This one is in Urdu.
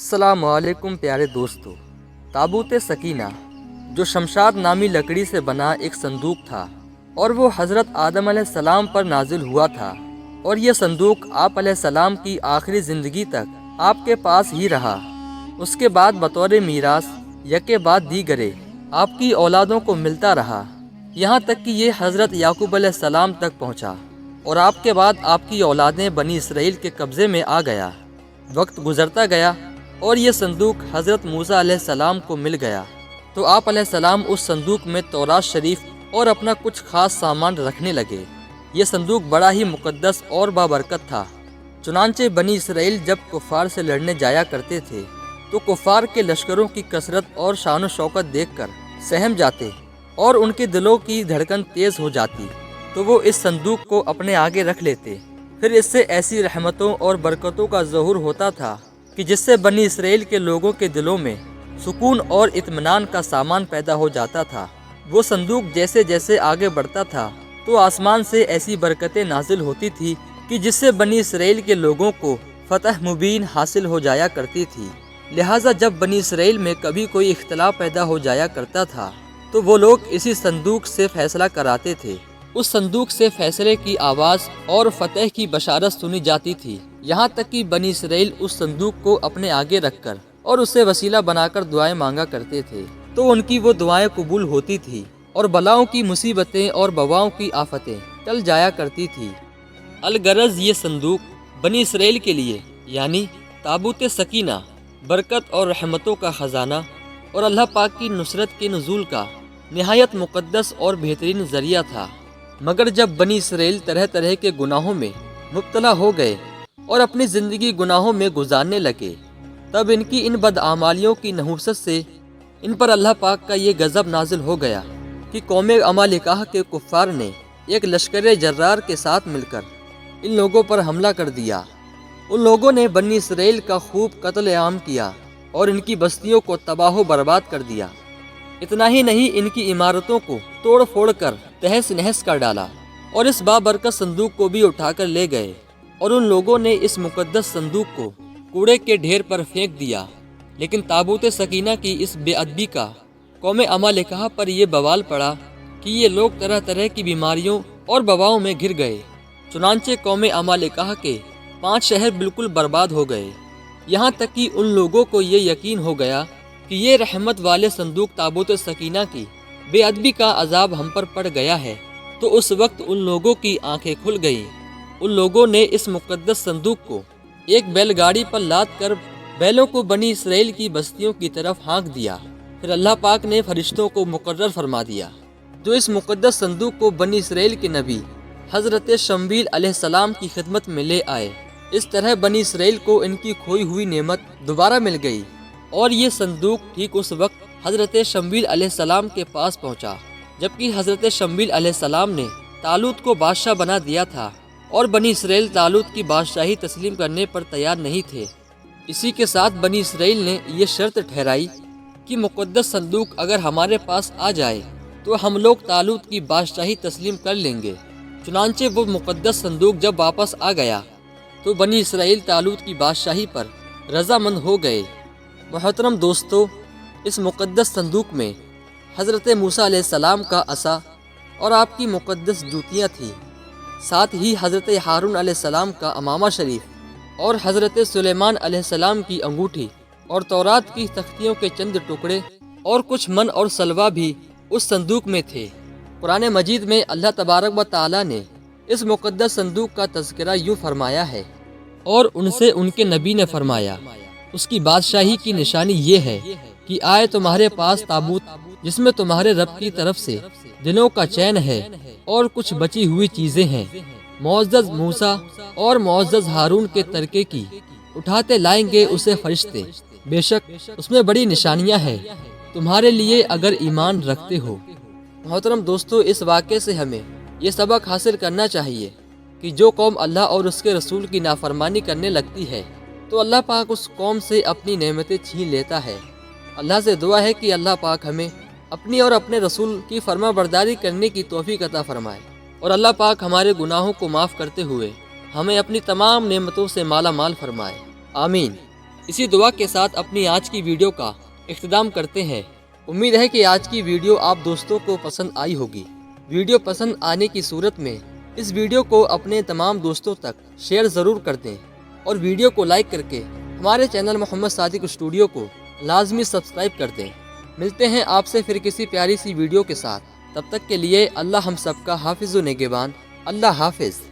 السلام علیکم پیارے دوستو۔ تابوت سکینہ جو شمشاد نامی لکڑی سے بنا ایک صندوق تھا اور وہ حضرت آدم علیہ السلام پر نازل ہوا تھا، اور یہ صندوق آپ علیہ السلام کی آخری زندگی تک آپ کے پاس ہی رہا۔ اس کے بعد بطور میراث یکے بعد دیگرے آپ کی اولادوں کو ملتا رہا، یہاں تک کہ یہ حضرت یعقوب علیہ السلام تک پہنچا، اور آپ کے بعد آپ کی اولادیں بنی اسرائیل کے قبضے میں آ گیا۔ وقت گزرتا گیا اور یہ صندوق حضرت موسیٰ علیہ السلام کو مل گیا، تو آپ علیہ السلام اس صندوق میں تورات شریف اور اپنا کچھ خاص سامان رکھنے لگے۔ یہ صندوق بڑا ہی مقدس اور بابرکت تھا، چنانچہ بنی اسرائیل جب کفار سے لڑنے جایا کرتے تھے تو کفار کے لشکروں کی کثرت اور شان و شوکت دیکھ کر سہم جاتے اور ان کے دلوں کی دھڑکن تیز ہو جاتی، تو وہ اس صندوق کو اپنے آگے رکھ لیتے۔ پھر اس سے ایسی رحمتوں اور برکتوں کا ظہور ہوتا تھا کہ جس سے بنی اسرائیل کے لوگوں کے دلوں میں سکون اور اطمینان کا سامان پیدا ہو جاتا تھا۔ وہ صندوق جیسے جیسے آگے بڑھتا تھا تو آسمان سے ایسی برکتیں نازل ہوتی تھی کہ جس سے بنی اسرائیل کے لوگوں کو فتح مبین حاصل ہو جایا کرتی تھی۔ لہٰذا جب بنی اسرائیل میں کبھی کوئی اختلاف پیدا ہو جایا کرتا تھا تو وہ لوگ اسی صندوق سے فیصلہ کراتے تھے۔ اس صندوق سے فیصلے کی آواز اور فتح کی بشارت سنی جاتی تھی، یہاں تک کہ بنی اسرائیل اس صندوق کو اپنے آگے رکھ کر اور اسے وسیلہ بنا کر دعائیں مانگا کرتے تھے، تو ان کی وہ دعائیں قبول ہوتی تھی اور بلاؤں کی مصیبتیں اور وباؤں کی آفتیں ٹل جایا کرتی تھی۔ الغرض یہ صندوق بنی اسرائیل کے لیے یعنی تابوت سکینہ برکت اور رحمتوں کا خزانہ اور اللہ پاک کی نصرت کے نزول کا نہایت مقدس اور بہترین ذریعہ تھا۔ مگر جب بنی اسرائیل طرح طرح کے گناہوں میں مبتلا ہو گئے اور اپنی زندگی گناہوں میں گزارنے لگے، تب ان کی ان بدعمالیوں کی نحوست سے ان پر اللہ پاک کا یہ غضب نازل ہو گیا کہ قوم عمالقہ کے کفار نے ایک لشکر جرار کے ساتھ مل کر ان لوگوں پر حملہ کر دیا۔ ان لوگوں نے بنی اسرائیل کا خوب قتل عام کیا اور ان کی بستیوں کو تباہ و برباد کر دیا۔ اتنا ہی نہیں، ان کی عمارتوں کو توڑ پھوڑ کر تہس نہس کر ڈالا اور اس بابرکت صندوق کو بھی اٹھا کر لے گئے، اور ان لوگوں نے اس مقدس صندوق کو کوڑے کے ڈھیر پر پھینک دیا۔ لیکن تابوت سکینہ کی اس بے ادبی کا قوم عمالقہ پر یہ بوال پڑا کہ یہ لوگ طرح طرح کی بیماریوں اور وباؤں میں گر گئے، چنانچہ قوم عمالقہ کے 5 شہر بالکل برباد ہو گئے۔ یہاں تک کہ ان لوگوں کو یہ یقین ہو گیا کہ یہ رحمت والے صندوق تابوت سکینہ کی بے ادبی کا عذاب ہم پر پڑ گیا ہے، تو اس وقت ان لوگوں کی آنکھیں کھل گئیں۔ ان لوگوں نے اس مقدس صندوق کو ایک بیل گاڑی پر لاد کر بیلوں کو بنی اسرائیل کی بستیوں کی طرف ہانک دیا۔ پھر اللہ پاک نے فرشتوں کو مقرر فرما دیا جو اس مقدس صندوق کو بنی اسرائیل کے نبی حضرت شمویل علیہ السلام کی خدمت میں لے آئے۔ اس طرح بنی اسرائیل کو ان کی کھوئی ہوئی نعمت دوبارہ مل گئی، اور یہ صندوق ٹھیک اس وقت حضرت شمویل علیہ السلام کے پاس پہنچا جبکہ حضرت شمویل علیہ السلام نے طالوت کو بادشاہ بنا دیا تھا، اور بنی اسرائیل طالوت کی بادشاہی تسلیم کرنے پر تیار نہیں تھے۔ اسی کے ساتھ بنی اسرائیل نے یہ شرط ٹھہرائی کہ مقدس صندوق اگر ہمارے پاس آ جائے تو ہم لوگ طالوت کی بادشاہی تسلیم کر لیں گے۔ چنانچہ وہ مقدس صندوق جب واپس آ گیا تو بنی اسرائیل طالوت کی بادشاہی پر رضامند ہو گئے۔ محترم دوستو، اس مقدس صندوق میں حضرت موسیٰ علیہ السلام کا عصا اور آپ کی مقدس جوتیاں تھیں، ساتھ ہی حضرت ہارون علیہ السلام کا امامہ شریف اور حضرت سلیمان علیہ السلام کی انگوٹھی اور تورات کی تختیوں کے چند ٹکڑے اور کچھ من اور سلوا بھی اس صندوق میں تھے۔ قرآن مجید میں اللہ تبارک و تعالیٰ نے اس مقدس صندوق کا تذکرہ یوں فرمایا ہے، اور ان سے ان کے نبی نے فرمایا، اس کی بادشاہی کی نشانی یہ ہے کہ آئے تمہارے پاس تابوت جس میں تمہارے رب کی طرف سے دنوں کا چین ہے اور کچھ بچی ہوئی چیزیں ہیں، معزز موسیٰ اور معزز ہارون کے ترکے کی، اٹھاتے لائیں گے اسے فرشتے، بے شک اس میں بڑی نشانیاں ہیں تمہارے لیے اگر ایمان رکھتے ہو۔ محترم دوستو، اس واقعے سے ہمیں یہ سبق حاصل کرنا چاہیے کہ جو قوم اللہ اور اس کے رسول کی نافرمانی کرنے لگتی ہے تو اللہ پاک اس قوم سے اپنی نعمتیں چھین لیتا ہے۔ اللہ سے دعا ہے کہ اللہ پاک ہمیں اپنی اور اپنے رسول کی فرما برداری کرنے کی توفیق عطا فرمائے، اور اللہ پاک ہمارے گناہوں کو معاف کرتے ہوئے ہمیں اپنی تمام نعمتوں سے مالا مال فرمائے، آمین۔ اسی دعا کے ساتھ اپنی آج کی ویڈیو کا اختتام کرتے ہیں۔ امید ہے کہ آج کی ویڈیو آپ دوستوں کو پسند آئی ہوگی۔ ویڈیو پسند آنے کی صورت میں اس ویڈیو کو اپنے تمام دوستوں تک شیئر ضرور کر دیں اور ویڈیو کو لائک کر کے ہمارے چینل محمد صادق اسٹوڈیو کو لازمی سبسکرائب کر دیں۔ ملتے ہیں آپ سے پھر کسی پیاری سی ویڈیو کے ساتھ، تب تک کے لیے اللہ ہم سب کا حافظ و نگہبان۔ اللہ حافظ۔